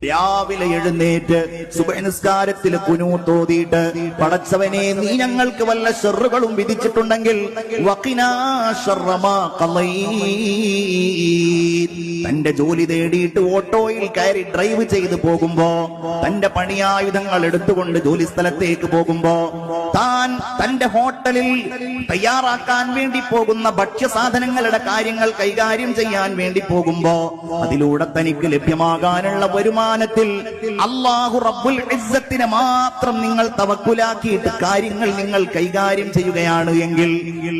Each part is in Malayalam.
രാവിലെ എഴുന്നേറ്റ് സുബഹി നിസ്കാരത്തിൽ ഖുനൂത്ത് ഓതിയിട്ട് പടച്ചവനെ നീ ഞങ്ങൾക്ക് വല്ല ശർറുകളും വിധിച്ചിട്ടുണ്ടെങ്കിൽ വഖിനാ ശർറ മാ ഖളീത്. തന്റെ ജോലി തേടിയിട്ട് ഓട്ടോയിൽ കയറി ഡ്രൈവ് ചെയ്ത് പോകുമ്പോ, തന്റെ പണിയായുധങ്ങൾ എടുത്തുകൊണ്ട് ജോലി സ്ഥലത്തേക്ക് പോകുമ്പോ, താൻ തന്റെ ഹോട്ടലിൽ തയ്യാറാക്കാൻ വേണ്ടി പോകുന്ന ഭക്ഷ്യസാധനങ്ങളുടെ കാര്യങ്ങൾ കൈകാര്യം ചെയ്യാൻ വേണ്ടി പോകുമ്പോ, അതിലൂടെ തനിക്ക് ലഭ്യമാകാനുള്ള വരുമാനത്തിൽ അല്ലാഹു റബ്ബുൽ ഇസ്സത്തിനെ മാത്രം നിങ്ങൾ തവക്കുലാക്കിയിട്ട് കാര്യങ്ങൾ നിങ്ങൾ കൈകാര്യം ചെയ്യുകയാണ് എങ്കിൽ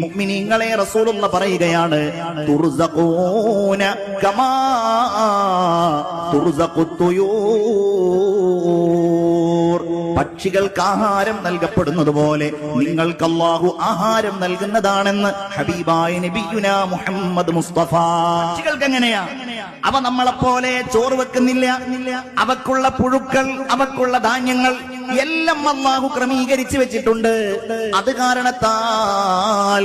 മുഅ്മിനീങ്ങളെ റസൂലുള്ള പറയുകയാണ്, തുർസഖൂന കമാ തുർസഖുത് തുയൂർ. പക്ഷികൾക്ക് ആഹാരം നൽകപ്പെടുന്നത് പോലെ നിങ്ങൾക്ക് അല്ലാഹു ആഹാരം നൽകുന്നതാണെന്ന് ഹബീബായ നബിയുനാ മുഹമ്മദ് മുസ്തഫ. പക്ഷികൾക്ക് എങ്ങനെയാ? അവ നമ്മളെപ്പോലെ ചോറ് വെക്കുന്നില്ല. അവക്കുള്ള പുഴുക്കൾ, അവക്കുള്ള ധാന്യങ്ങൾ എല്ലാം അല്ലാഹു ക്രമീകരിച്ചു വെച്ചിട്ടുണ്ട്. അത് കാരണത്താൽ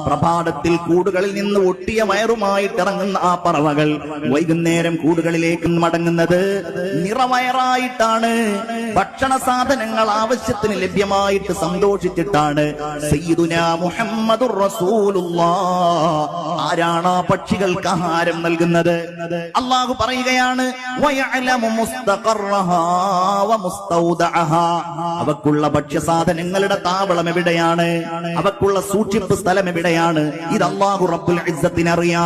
പ്രഭാതത്തിൽ കൂടുകളിൽ നിന്ന് ഒട്ടിയ വയറുമായിട്ട് ഇറങ്ങുന്ന ആ പറവകൾ വൈകുന്നേരം കൂടുകളിലേക്ക് മടങ്ങുന്നത് നിറവയറായിട്ടാണ്. ഭക്ഷണ സാധനങ്ങൾ ആവശ്യത്തിന് ലഭ്യമായിട്ട് സന്തോഷിച്ചിട്ടാണ്. സയ്യിദുനാ മുഹമ്മദുർ റസൂലുള്ളാഹ് ആരാണ് ആ പക്ഷികൾക്ക് ആഹാരം നൽകുന്നത്? അല്ലാഹു പറയുകയാണ്, വയഅലമു മുസ്തഖറഹാ വമുസ്തൗദഅഹാ. അവക്കുള്ള ഭക്ഷ്യസാധനങ്ങളുടെ താവളം എവിടെയാണ്, അവക്കുള്ള സൂക്ഷിപ്പ് സ്ഥലം എവിടെയാണ്, ഇത് അല്ലാഹു റബ്ബുൽ ഇസ്സത്തിന് അറിയാം.